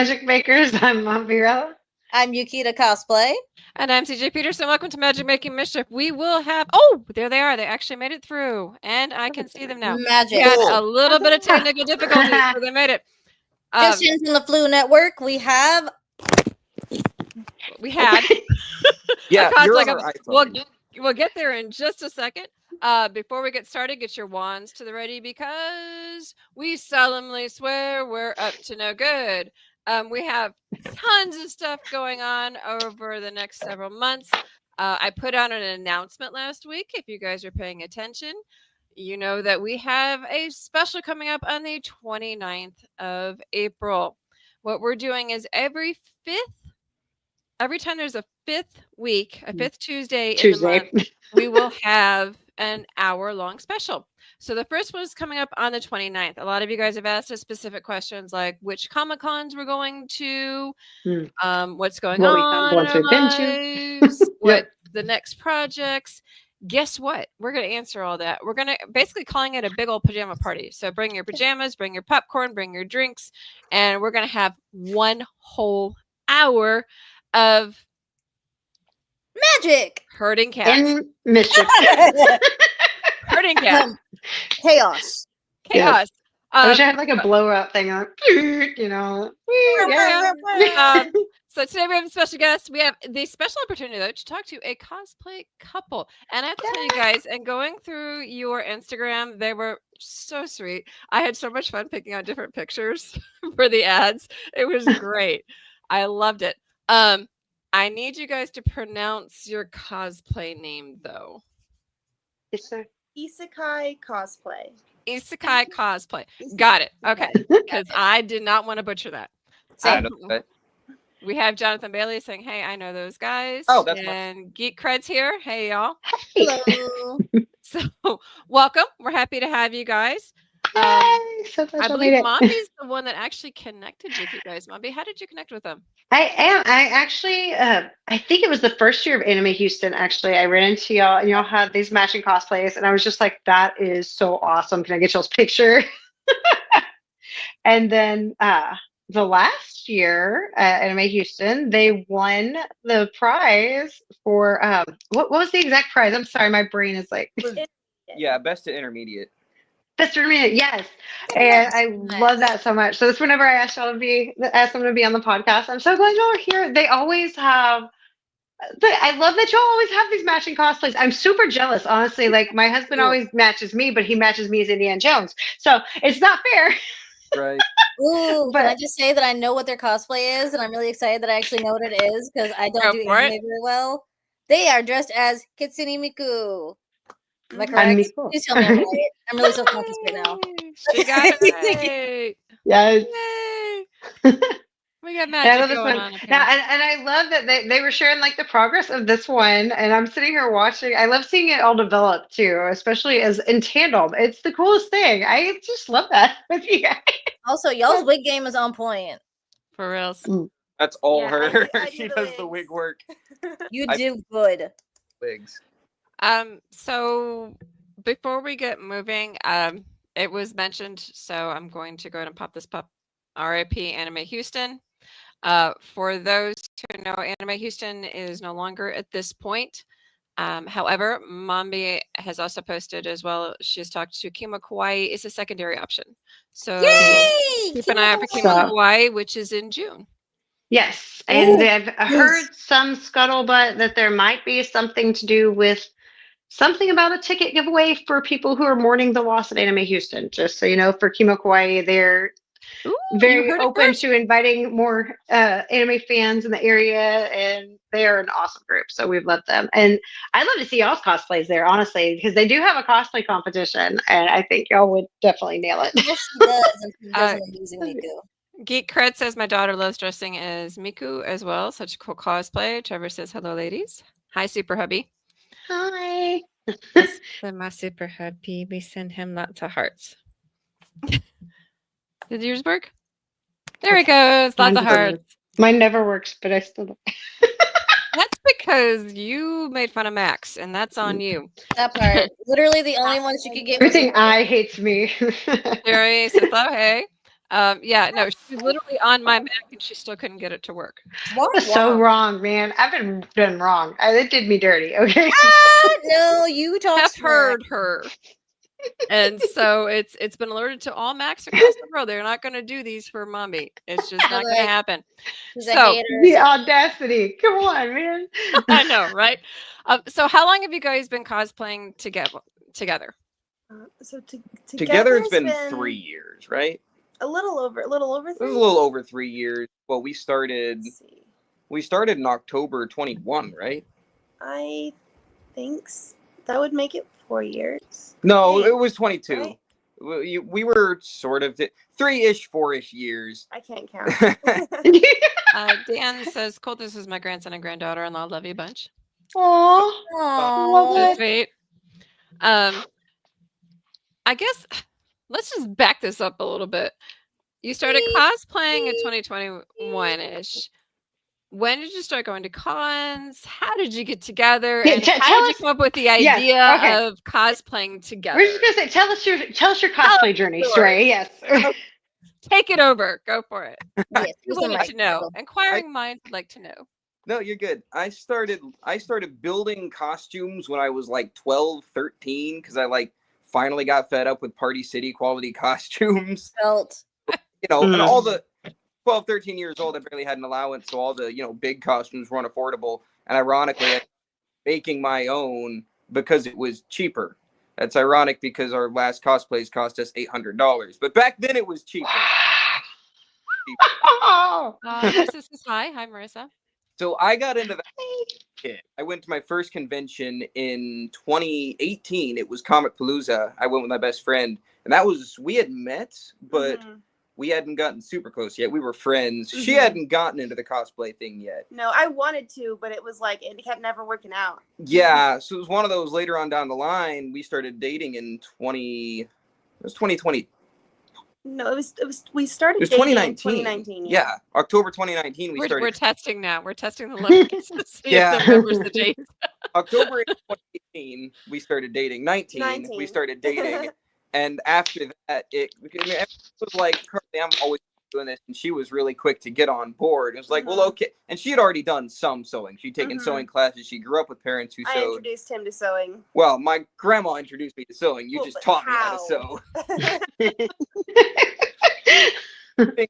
Magic Makers. I'm Monvirella. I'm Yukita Cosplay. And I'm CJ Peterson. Welcome to Magic Making Mischief. We will have... Oh, there they are. They actually made it through. And I can see them now. Magic. We had a little bit of technical difficulties, but they made it. Just in the Flu Network, we had... Yeah, we'll get there in just a second. Before we get started, get your wands to the ready because we solemnly swear we're up to no good. We have tons of stuff going on over the next several months. I put out an announcement last week. If you guys are paying attention, you know that we have a special coming up on the 29th of April. What we're doing is every time there's a fifth week, a fifth Tuesday in the month, we will have an hour-long special. So the first one is coming up on the 29th. A lot of you guys have asked us specific questions like which Comic-Cons we're going to, what's going on in our lives, what the next projects. Guess what? We're going to answer all that. We're going to basically calling it a big old pajama party. So bring your pajamas, bring your popcorn, bring your drinks, and we're going to have one whole hour of magic, herding cats, and mischief, herding cats, chaos. Yes. I wish I had like a blow up thing on, you know. So today we have a special guest. We have the special opportunity though to talk to a cosplay couple, and I have to tell you guys. And going through your Instagram, they were so sweet. I had so much fun picking out different pictures for the ads. It was great. I loved it. I need you guys to pronounce your cosplay name, though. Yes, sir. Isekaicosplay. Isekaicosplay. Got it. Okay. Because I did not want to butcher that. So, we have Jonathan Bailey saying, hey, I know those guys. Oh, that's and Geek Cred's here. Hey, y'all. Hello. So, welcome. We're happy to have you guys. So I believe Mombi's the one that actually connected with you guys. Mombi, how did you connect with them? I am. I actually, I think it was the first year of Anime Houston. Actually, I ran into y'all, and y'all had these matching cosplays, and I was just like, "That is so awesome! Can I get y'all's picture?" And then the last year at Anime Houston, they won the prize for what was the exact prize? I'm sorry, my brain is like. Yeah, best at intermediate. Best intermediate, yes. And I love that so much. So that's whenever I ask them to be on the podcast. I'm so glad y'all are here. They always have. I love that y'all always have these matching cosplays. I'm super jealous, honestly. Like my husband always matches me, but he matches me as Indiana Jones. So it's not fair. Right. Ooh, but can I just say that I know what their cosplay is, and I'm really excited that I actually know what it is because I don't do anime very well. They are dressed as Kitsune Miku. Am I correct? Please tell me I'm right. I'm really so confused right now. She got it. Yes. We got magic going on. And I love that they were sharing like the progress of this one, and I'm sitting here watching. I love seeing it all develop too, especially as in tandem. It's the coolest thing. I just love that with you guys. Also, y'all's wig game is on point. For real. That's all her. She does the wig work. You do good. Wigs. So before we get moving, it was mentioned, so I'm going to go ahead and pop this pop. RIP Anime Houston. For those who know, Anime Houston is no longer at this point. However, Mombi has also posted as well. She's talked to Kimo Kawaii. It's a secondary option. So keep an eye out for Kimo Kawaii, which is in June. Yes, and I've heard some scuttlebutt that there might be something to do with something about a ticket giveaway for people who are mourning the loss at Anime Houston. Just so you know, for Kimo Kawaii, they're very open to inviting more anime fans in the area, and they are an awesome group. So we've loved them, and I'd love to see y'all's cosplays there, honestly, because they do have a cosplay competition, and I think y'all would definitely nail it. Yes, she does. And she's definitely using Miku. Geek Cred says my daughter loves dressing as Miku as well. Such a cool cosplay. Trevor says hello, ladies. Hi, Super Hubby. Hi. My Super Hubby. We send him lots of hearts. Did yours work? There he goes. Lots of hearts. Mine never works, but I still don't. That's because you made fun of Max, and that's on you. That part. Literally the only one she could get. Everything I hates me. Jerry says, oh, hey. Yeah, no, she was literally on my Mac and she still couldn't get it to work. That was so wrong, man. I've been done wrong. It did me dirty. Okay. No, you talk. I've heard her. And so it's been alerted to all Macs across the world. They're not going to do these for mommy. It's just not going to happen. So the audacity. Come on, man. I know, right? So how long have you guys been cosplaying together? So together it's been 3 years, right? A little over 3. It was a little over 3 years. Well, we started in October 21, right? I think that would make it 4 years. No, it was 22. Right? We were sort of 3-ish, 4-ish years. I can't count. Dan says, "Cool, this is my grandson and granddaughter-in-law. Love you a bunch." Aww. Love it. I guess let's just back this up a little bit. You started cosplaying in 2021-ish. When did you start going to cons? How did you get together? And how did you come up with the idea of cosplaying together? We're just gonna say, tell us your cosplay journey story. Yes. Take it over. Go for it. Yes, we would like to know. Inquiring minds would like to know. No, you're good. I started building costumes when I was like 12, 13 because I finally got fed up with Party City quality costumes. And all the 12, 13 years old, I barely had an allowance, so all the big costumes were unaffordable. And ironically, I making my own because it was cheaper. That's ironic because our last cosplays cost us $800, but back then it was cheaper. Marissa says hi. Hi, Marissa. So I got into that. I went to my first convention in 2018. It was Comic Palooza. I went with my best friend, and we had met, but we hadn't gotten super close yet. We were friends. She hadn't gotten into the cosplay thing yet. No, I wanted to, but it was it kept never working out. Yeah, so it was one of those later on down the line. We started dating in 2020. No, we started dating 2019. In 2019. Yeah, October 2019 we started. We're testing now. We're testing the limits to see if the numbers the dates. October 2018 we started dating. 19 we started dating. And after that, it was like, I'm always doing this. And she was really quick to get on board. It was like, well, okay. And she had already done some sewing. She'd taken sewing classes. She grew up with parents who sewed. I introduced him to sewing. Well, my grandma introduced me to sewing. You just taught me how to sew.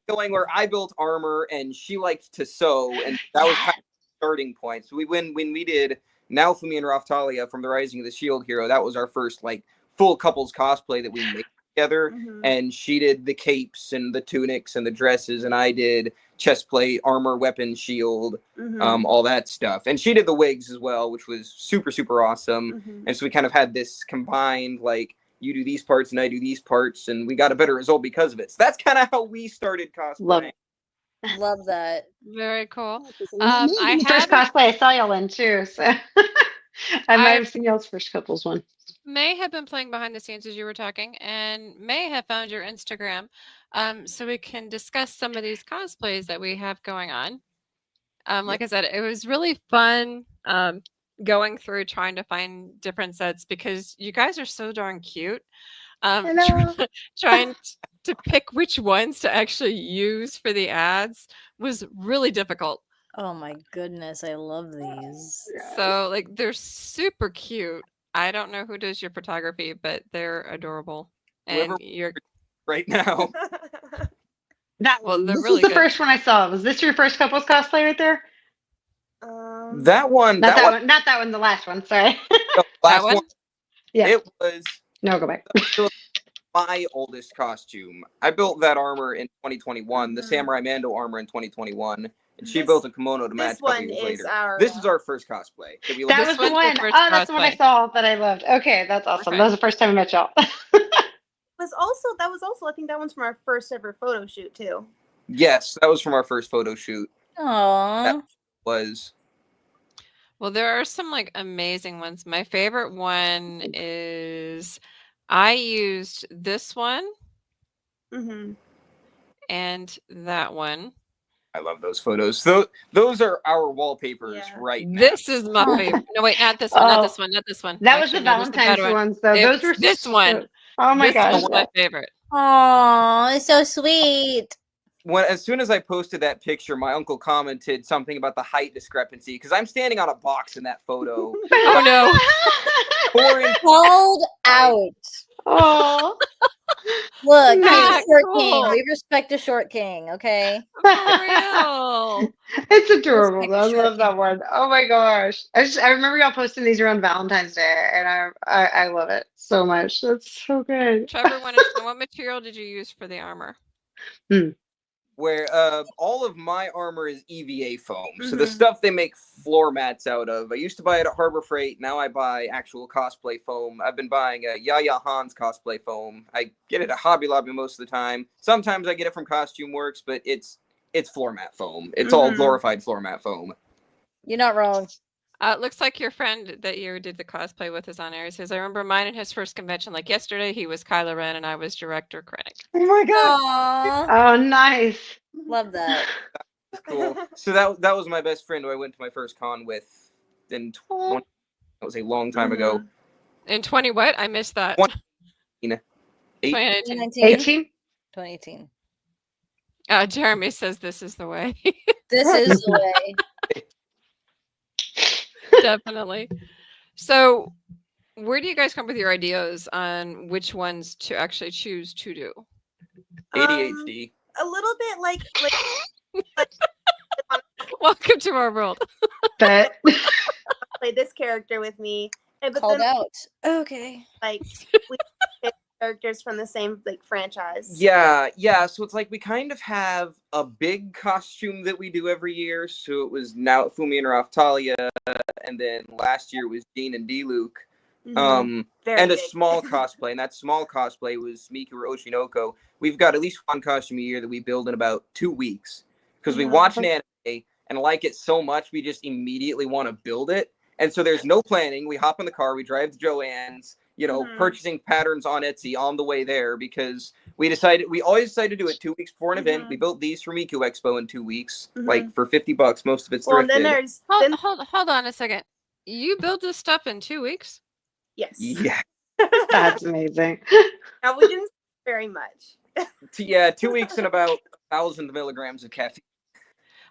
Going where I built armor and she liked to sew. And that was kind of the starting point. So when we did Naofumi and Raftalia from the Rising of the Shield Hero, that was our first full couples cosplay that we made together. And she did the capes and the tunics and the dresses, and I did chest plate, armor, weapon, shield, all that stuff. And she did the wigs as well, which was super, super awesome. And so we kind of had this combined, you do these parts and I do these parts, and we got a better result because of it. So that's kind of how we started cosplaying. Love that. Very cool. I first cosplay I saw y'all in too, so I might have seen y'all's first couples one. May have been playing behind the scenes as you were talking, and may have found your Instagram, so we can discuss some of these cosplays that we have going on. Like I said, it was really fun going through trying to find different sets because you guys are so darn cute. Trying to pick which ones to actually use for the ads was really difficult. Oh my goodness, I love these. So they're super cute. I don't know who does your photography, but they're adorable. And you're right now. This is the first one I saw. Was this your first couples cosplay right there? That one. Not that one. Not that one. The last one. Sorry. The last one. Yeah. It was. No, go back. My oldest costume. I built that armor in 2021. The Samurai Mando armor in 2021. And she built a kimono to match a couple years later. This is our first cosplay. That was the one. Oh, that's the one I saw that I loved. Okay, that's awesome. Okay. That was the first time I met y'all. That was also I think that one's from our first ever photo shoot too. Yes, that was from our first photo shoot. Aww. That was. Well, there are some amazing ones. My favorite one is I used this one and that one. I love those photos. Those are our wallpapers right now. This is my favorite. No, wait, not this one, not this one. That was the Valentine's ones, though. Those were this one. Oh my gosh. This was my favorite. Oh, it's so sweet. As soon as I posted that picture, my uncle commented something about the height discrepancy because I'm standing on a box in that photo. Oh no! Called out. Oh, Look, he's a Ah, short cool. king. We respect a short king, okay? For real. It's adorable. Respect I short love that king. one. Oh my gosh. I remember y'all posting these around Valentine's Day, and I love it so much. That's so good. Trevor wanted to know, what material did you use for the armor? Where all of my armor is EVA foam. So the stuff they make floor mats out of. I used to buy it at Harbor Freight. Now I buy actual cosplay foam. I've been buying Yaya Han's cosplay foam. I get it at Hobby Lobby most of the time. Sometimes I get it from Costume Works, but it's floor mat foam. It's all glorified floor mat foam. You're not wrong. It looks like your friend that you did the cosplay with is on air. He says, I remember mine in his first convention. Like yesterday, he was Kylo Ren and I was Director Krennic. Oh my god! Aww. Oh, nice. Love that. That's cool. So that was my best friend who I went to my first con with. That was a long time ago. In 20 what? I missed that. 2018. 2018. Jeremy says this is the way. This is the way. Definitely. So where do you guys come up with your ideas on which ones to actually choose to do? ADHD. A little bit like Welcome to our world. But play this character with me. But Called then, out. Okay. like we pick characters from the same like franchise. Yeah. So it's like we kind of have a big costume that we do every year. So it was now Fumi and Raftalia, and then last year was Dean and D-Luke. And Very a big. small cosplay, and that small cosplay was Mikuru Oshinoko. We've got at least one costume a year that we build in about 2 weeks because we watch an anime and like it so much we just immediately want to build it. And so there's no planning. We hop in the car, we drive to Joann's, purchasing patterns on Etsy on the way there because we always decide to do it 2 weeks before an event. We built these for Miku Expo in 2 weeks, like for $50. Most of it's thrifted. And then there's Hold on a second. You build this stuff in 2 weeks? yes. Yeah. that's amazing. Now we didn't very much. 2 weeks and about 1,000 milligrams of caffeine.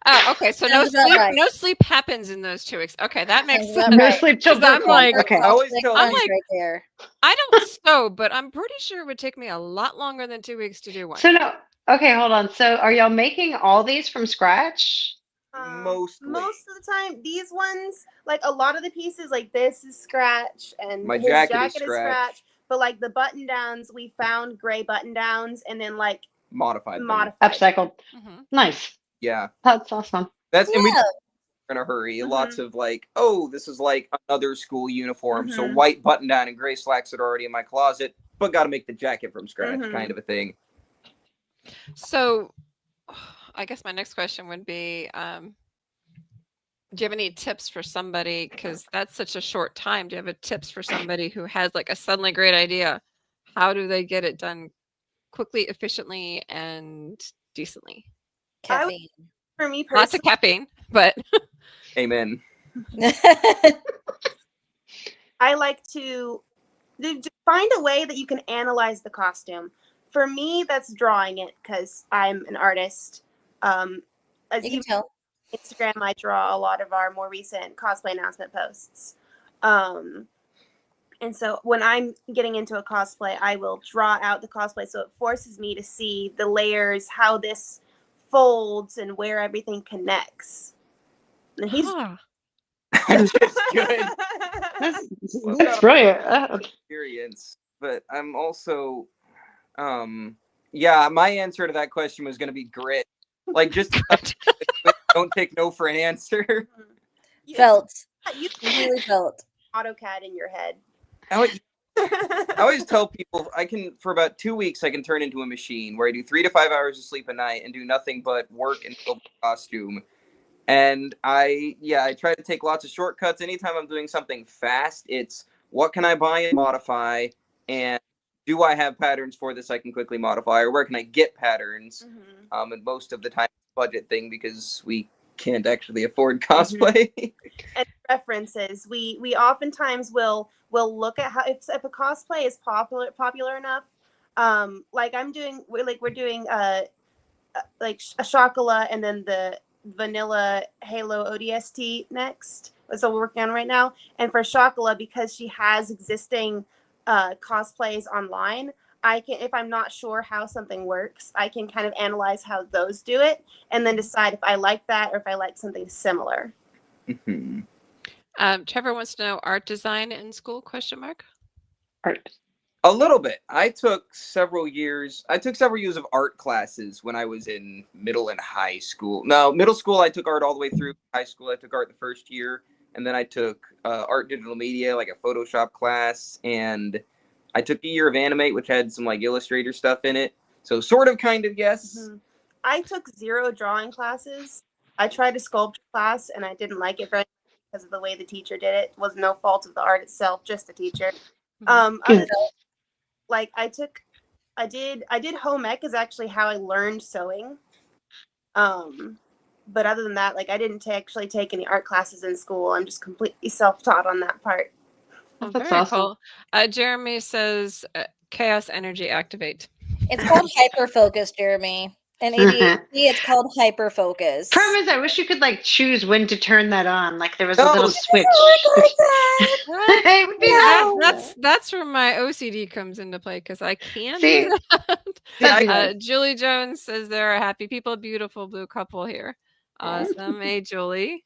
Oh, okay. So no Sounds about sleep. right. No sleep happens in those 2 weeks. Okay, that makes Sounds sense. about No right. sleep till 'Cause I'm birth. like- Okay. I always tell I'm them, like- right there. I don't sew, but I'm pretty sure it would take me a lot longer than 2 weeks to do one. So no. Okay, hold on. So are y'all making all these from scratch? Mostly. Most of the time, these ones, like a lot of the pieces, like this is scratch and My his jacket jacket is is scratch. But like the button downs, we found gray button downs and then like modified. Upcycled. Mhm. Nice. Yeah. That's awesome. And we Yeah. in a hurry. Mhm. Lots of like, oh, this is like another school uniform. So Mhm. white button down and gray slacks that are already in my closet, but got to make the jacket from scratch, Mhm. kind of a thing. So, I guess my next question would be, do you have any tips for somebody? Because that's such a short time. Do you have tips for somebody who has like a suddenly great idea? How do they get it done quickly, efficiently, and decently? Caffeine. for me Lots of personally. caffeine, but Amen. I like to find a way that you can analyze the costume. For me, that's drawing it because I'm an artist. As You can tell. Instagram, I draw a lot of our more recent cosplay announcement posts. And so when I'm getting into a cosplay, I will draw out the cosplay. So it forces me to see the layers, how this folds, and where everything connects. And he's That's good. That's brilliant. Experience, but I'm also, my answer to that question was going to be grit. Like, just don't take no for an answer. Felt. You Really felt. AutoCAD in your head. I always tell people for about 2 weeks, I can turn into a machine where I do 3 to 5 hours of sleep a night and do nothing but work and build a costume. And I try to take lots of shortcuts. Anytime I'm doing something fast, it's what can I buy and modify, and do I have patterns for this I can quickly modify, or where can I get patterns? Mm-hmm. And most of the time, it's a budget thing because we can't actually afford cosplay. And references. We oftentimes will look at how if a cosplay is popular enough, Like we're doing like a chocolate and then the vanilla Halo ODST next. That's what we're working on right now. And for chocolate, because she has existing cosplays online, I can, if I'm not sure how something works, I can kind of analyze how those do it and then decide if I like that or if I like something similar. Trevor wants to know art design in school, ? Art. A little bit. I took several years of art classes when I was in middle and high school. No, middle school I took art all the way through. High school I took art the first year, and then I took art digital media, like a Photoshop class, and I took a year of Animate, which had some like Illustrator stuff in it. So sort of, kind of, yes. Mm-hmm. I took 0 drawing classes. I tried a sculpture class, and I didn't like it very much because of the way the teacher did it. It was no fault of the art itself, just the teacher. Like I did home ec is actually how I learned sewing. But other than that, like I didn't actually take any art classes in school. I'm just completely self-taught on that part. Oh, that's very awesome. Cool. Jeremy says chaos energy activate. It's called hyper focus, Jeremy. And ADHD, it's called hyper focus. Problem is, I wish you could like choose when to turn that on. Like there was a little switch. That's where my OCD comes into play because I can't see do that. Julie Jones says there are happy people, beautiful blue couple here. Awesome, hey Julie.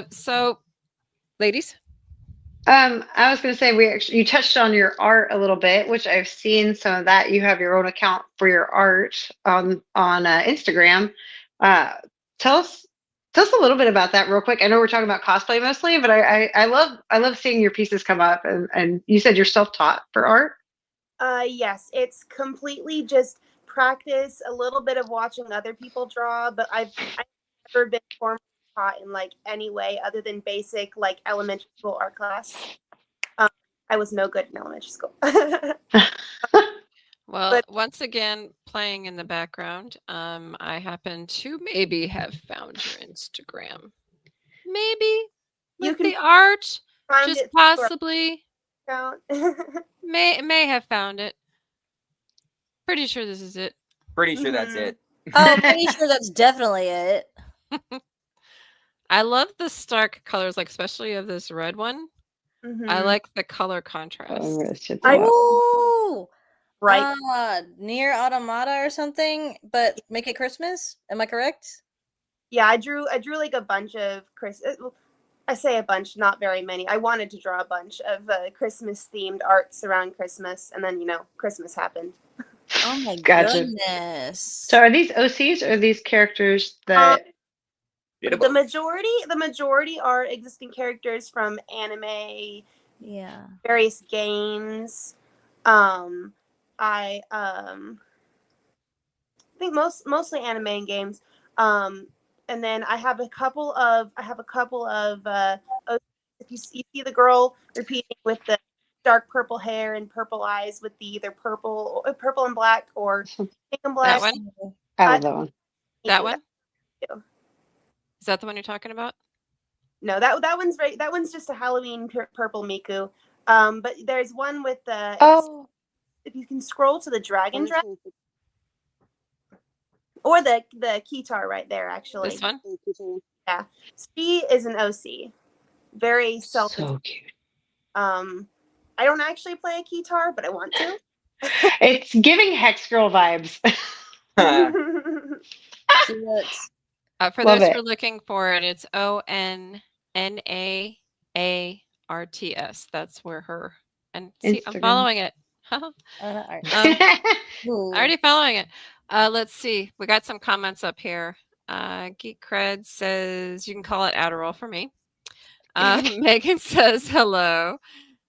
So, ladies. I was going to say you touched on your art a little bit, which I've seen some of that. You have your own account for your art on Instagram. Tell us a little bit about that real quick. I know we're talking about cosplay mostly, but I love seeing your pieces come up. And you said you're self-taught for art. Yes, it's completely just practice, a little bit of watching other people draw, but I've never been formally taught in like any way other than basic like elementary school art class. I was no good in elementary school. Well, once again, playing in the background, I happen to maybe have found your Instagram. Maybe with the art, just possibly. May have found it. Pretty sure this is it. Pretty sure that's it. Oh, pretty sure that's definitely it. I love the stark colors, like especially of this red one. I like the color contrast. Oh, right. Near Automata or something, but make it Christmas. Am I correct? Yeah, I drew like a bunch of Christmas. I say a bunch, not very many. I wanted to draw a bunch of Christmas themed arts around Christmas, and then Christmas happened. Oh my goodness! So are these OCs or are these characters that? The majority are existing characters from anime, various games. I think mostly anime and games. And then I have a couple of if you see the girl repeating with the dark purple hair and purple eyes with the either purple and black or pink and black. That one? I love that one. That one? Is that the one you're talking about? No, that one's just a Halloween purple Miku. But there's one with the if you can scroll to the dragon dress. Or the Kitar right there, actually. This one? Yeah. She is an OC. Very so cute. I don't actually play a Kitar, but I want to. It's giving Hex Girl vibes. For those who are looking for it, it's ONNAARTS. That's where her and see, Instagram. I'm following it. Already following it. Let's see. We got some comments up here. Geek Cred says you can call it Adderall for me. Megan says hello.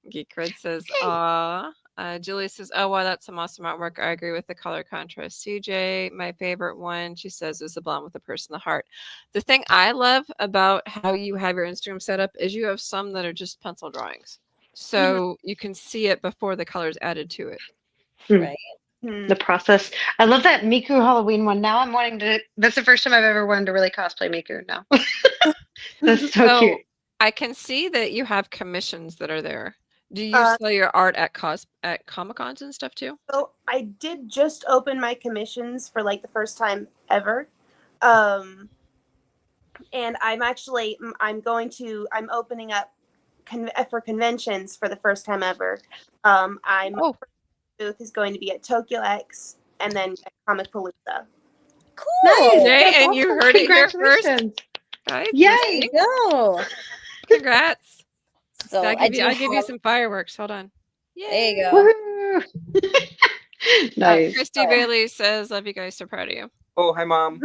Geek Cred says aw. Julie says, oh, wow, that's some awesome artwork. I agree with the color contrast. CJ, my favorite one, she says, is the blonde with the purse in the heart. The thing I love about how you have your Instagram set up is you have some that are just pencil drawings. So you can see it before the color's added to it. Right. The process. I love that Miku Halloween one. Now I'm wanting to. That's the first time I've ever wanted to really cosplay Miku now. That's so cute. I can see that you have commissions that are there. Do you sell your art at Comic-Cons and stuff too? So I did just open my commissions for like the first time ever. And I'm opening up for conventions for the first time ever. Booth is going to be at Tokyo X and then at Comic Palooza. Cool. Nice. And you heard it here first. Right? Yay! Go. Congrats. So I'll give you some fireworks. Hold on. Yay. There you go. Nice. Christy Bailey says, "Love you guys. So proud of you." Oh, hi, Mom.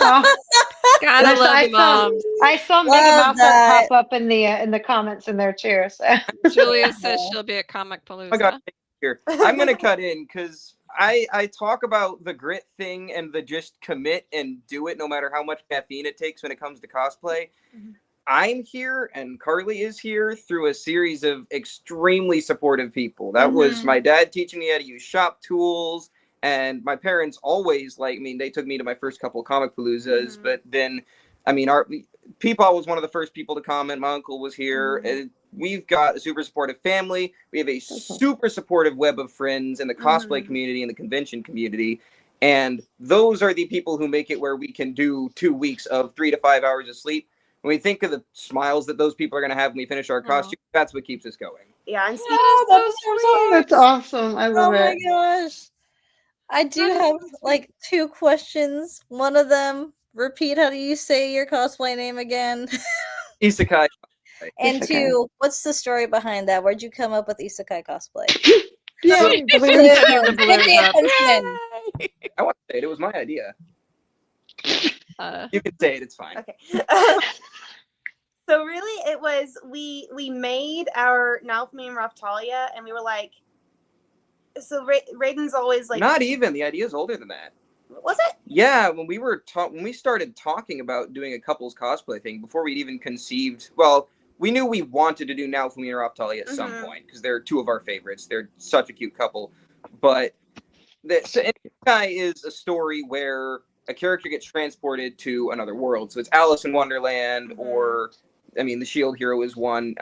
Gotta love moms. I saw Megan Mouse pop up in the comments in there too. So. Julia says she'll be at Comic Palooza. I got here. I'm gonna cut in because I talk about the grit thing and the just commit and do it no matter how much caffeine it takes when it comes to cosplay. Mm-hmm. I'm here and Carly is here through a series of extremely supportive people. That was my dad teaching me how to use shop tools, and my parents always they took me to my first couple Comic Paloozas, but then, our Peepaw was one of the first people to comment. My uncle was here, and we've got a super supportive family. We have a super supportive web of friends in the cosplay community and the convention community. And those are the people who make it where we can do 2 weeks of 3 to 5 hours of sleep. When we think of the smiles that those people are going to have when we finish our costume, that's what keeps us going. Yeah, and that's awesome. I love it. Oh my gosh. I do have 2 questions. One of them, repeat, how do you say your cosplay name again? Isekai. And 2, what's the story behind that? Where'd you come up with Isekai cosplay? Yay! I want to say it. It was my idea. You can say it. It's fine. Okay. So really, it was we made our Nalfamy and Raftalia, and we were like, so Raiden's always like. Not even. The idea is older than that. Was it? Yeah, when we started talking about doing a couples cosplay thing before we'd even conceived. Well, we knew we wanted to do Nalfamy and Raftalia at some point because they're 2 of our favorites. They're such a cute couple, but Isekai is a story where a character gets transported to another world. So it's Alice in Wonderland, or the Shield Hero is one.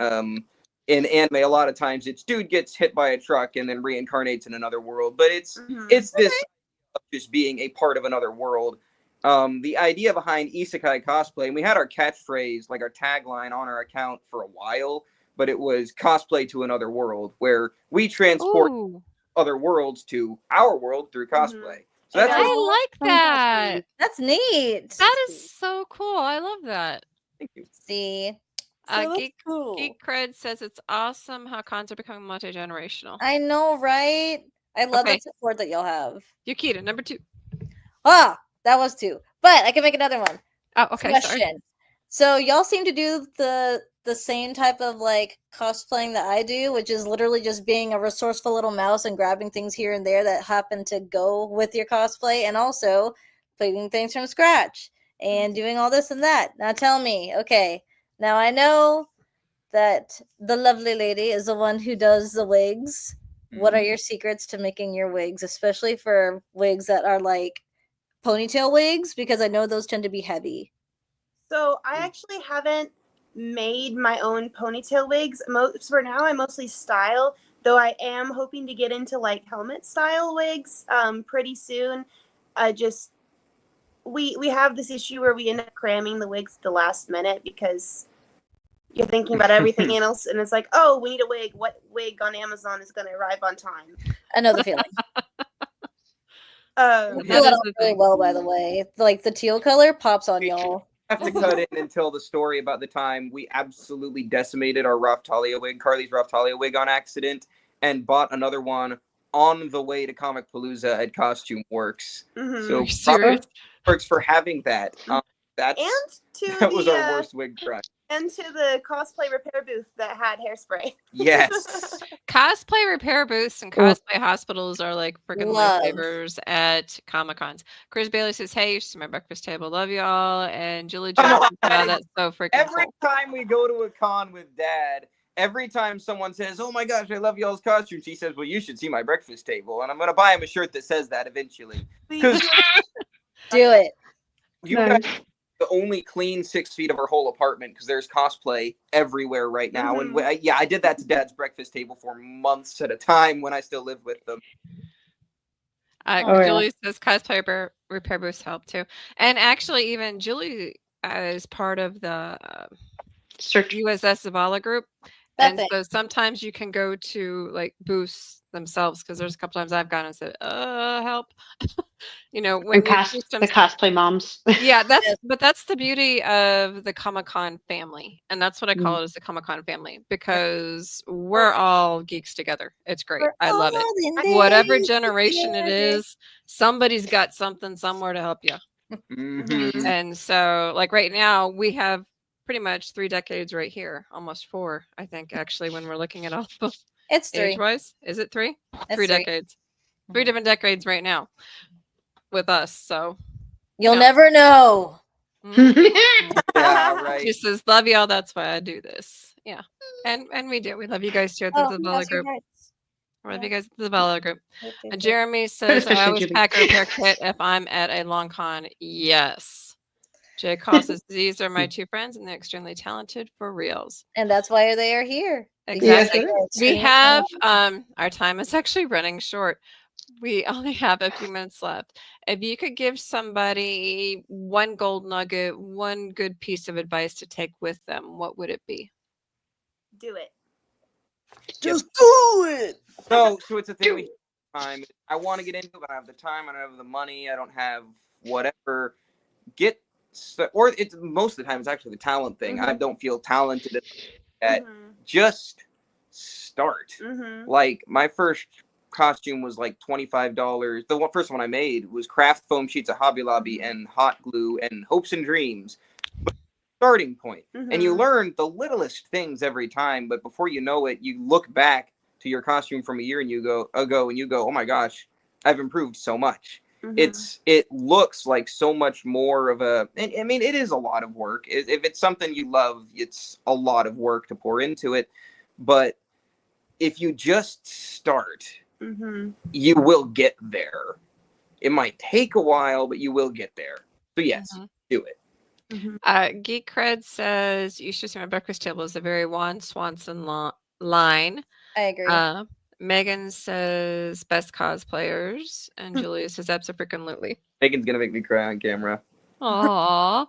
In anime, a lot of times it's dude gets hit by a truck and then reincarnates in another world. But it's this of just being a part of another world. The idea behind Isekaicosplay, and we had our catchphrase, our tagline on our account for a while, but it was cosplay to another world, where we transport other worlds to our world through cosplay. So that's I like that. That's neat. That is so cool. I love that. Thank you. See, Geek Cred says it's awesome how cons are becoming multi-generational. I know, right? I love the support that you'll have. Yukita, number 2. Ah, that was 2, but I can make another one. Oh, okay. Question. Sorry. So y'all seem to do the same type of cosplaying that I do, which is literally just being a resourceful little mouse and grabbing things here and there that happen to go with your cosplay, and also putting things from scratch and doing all this and that. Now tell me, okay, now I know that the lovely lady is the one who does the wigs. What are your secrets to making your wigs, especially for wigs that are ponytail wigs? Because I know those tend to be heavy. So I actually haven't made my own ponytail wigs. For now, I mostly style, though I am hoping to get into helmet style wigs pretty soon. We have this issue where we end up cramming the wigs at the last minute because you're thinking about everything else, and it's we need a wig. What wig on Amazon is going to arrive on time? I know the feeling. Really well, by the way. The teal color pops on y'all. Have to cut in and tell the story about the time we absolutely decimated our Raftalia wig, Carly's Raftalia wig, on accident, and bought another one on the way to Comic Palooza at Costume Works. So Comic Works for having that. That was our worst wig crush. And to the cosplay repair booth that had hairspray. Yes. Cosplay repair booths and cosplay hospitals are freaking lifesavers at Comic-Cons. Chris Bailey says, hey, you should see my breakfast table. Love y'all. And Julie Johnson, that's so freaking Every cool. time we go to a con with Dad, every time someone says, oh my gosh, I love y'all's costumes, he says, well, you should see my breakfast table. And I'm going to buy him a shirt that says that eventually. Do it. You guys the only clean 6 feet of our whole apartment because there's cosplay everywhere right now. Mhm. And I did that to Dad's breakfast table for months at a time when I still lived with them. Julie says cosplay repair booths help too. And actually, even Julie is part of the USS Zavala group. And so sometimes you can go to like booths themselves because there's a couple times I've gone and said, help. You know, when the cosplay moms. Yeah, that's the beauty of the Comic-Con family. And that's what I call it, is the Comic-Con family, because we're all geeks together. It's great. I love it. Whatever generation it is, somebody's got something somewhere to help you. Mm-hmm. And so like right now we have pretty much 3 decades right here, almost 4, I think, actually, when we're looking at all the it's 3 age-wise. Is it 3? It's 3 decades. 3 different decades right now with us. So you'll never know. Yeah, right. She says, love y'all, that's why I do this. Yeah. And we do. We love you guys too at the Zavala group. We love you guys at the Zavala group. Jeremy says, I always pack a repair kit if I'm at a long con. Yes. Jay Call says, these are my 2 friends and they're extremely talented for reals. And that's why they are here. Exactly. We have our time is actually running short. We only have a few minutes left. If you could give somebody 1 gold nugget, 1 good piece of advice to take with them, what would it be? Do it. Just do it. So it's a thing. Time. I want to get into it, but I don't have the time. I don't have the money. I don't have whatever. Or it's most of the time it's actually the talent thing. I don't feel talented at. Just start. Like my first costume was like $25. The first one I made was craft foam sheets at Hobby Lobby and hot glue and hopes and dreams. But starting point. And you learn the littlest things every time, but before you know it, you look back to your costume from a year and you go, oh my gosh, I've improved so much. It looks like so much more of a, I mean, it is a lot of work. If it's something you love, it's a lot of work to pour into it. But if you just start, you will get there. It might take a while, but you will get there. So yes, do it. Geek Cred says, you should see my breakfast table is a very Juan Swanson line. I agree. Megan says best cosplayers, and Julia says absolutely. Megan's gonna make me cry on camera. Aww.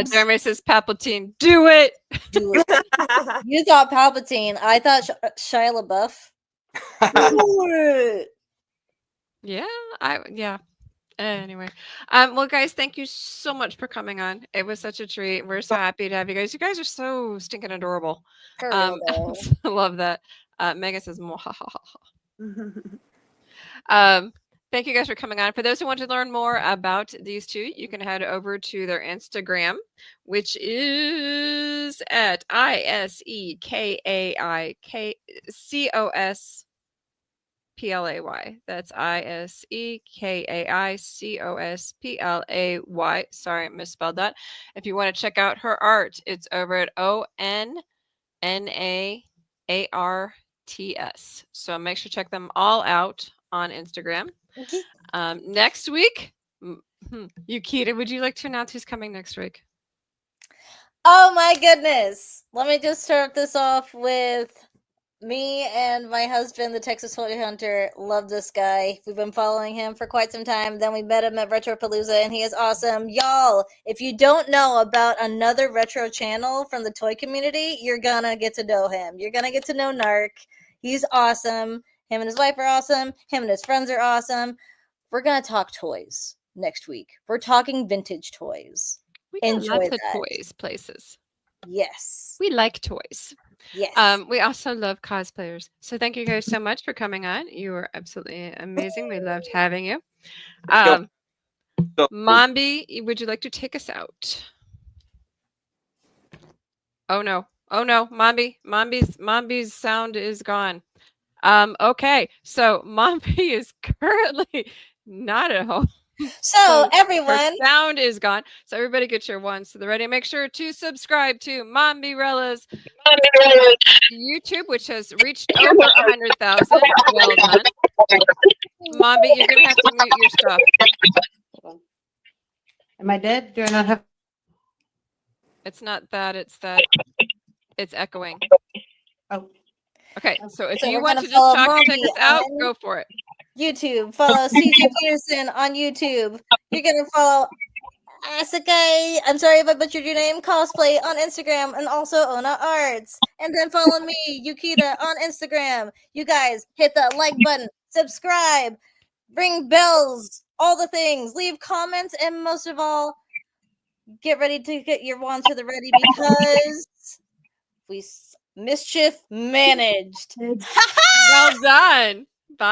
Jeremy says Palpatine, do it. Do it. You thought Palpatine. I thought Shia LaBeouf. Do it. Yeah. Anyway, well, guys, thank you so much for coming on. It was such a treat. We're so happy to have you guys. You guys are so stinking adorable. I love that. Megan says, thank you guys for coming on. For those who want to learn more about these 2, you can head over to their Instagram, which is at Isekaicosplay. That's Isekaicosplay. Sorry, I misspelled that. If you want to check out her art, it's over at ONNAARTS. So make sure to check them all out on Instagram. Next week, Yukita, would you like to announce who's coming next week? Oh my goodness. Let me just start this off with me and my husband, the Texas Toy Hunter. Love this guy. We've been following him for quite some time. Then we met him at Retropalooza, and he is awesome. Y'all, if you don't know about another retro channel from the toy community, you're gonna get to know him. You're gonna get to know Narc. He's awesome. Him and his wife are awesome. Him and his friends are awesome. We're gonna talk toys next week. We're talking vintage toys. We got lots of toys places. Yes. We like toys. Yes. We also love cosplayers. So thank you guys so much for coming on. You were absolutely amazing. We loved having you. Mombi, would you like to take us out? Oh no. Mombi's sound is gone. Okay. So Mombi is currently not at home. So everyone, her sound is gone. So everybody get your ones to the ready. Make sure to subscribe to Mombirella's YouTube, which has reached over 100,000. Well done. Mombi, you're gonna have to mute your stuff. Am I dead? Do I not have It's not that. It's that. It's echoing. Oh. Okay, so if you we're want gonna to just follow talk and check Marty us out, on go for it. YouTube. Follow CJ Peterson on YouTube. You're gonna follow Isekaicosplay. I'm sorry if I butchered your name. Cosplay on Instagram and also Ona Arts. And then follow me, Yukita, on Instagram. You guys hit that like button, subscribe, ring bells, all the things. Leave comments, and most of all, get ready to get your wand to the ready because mischief managed. Well done.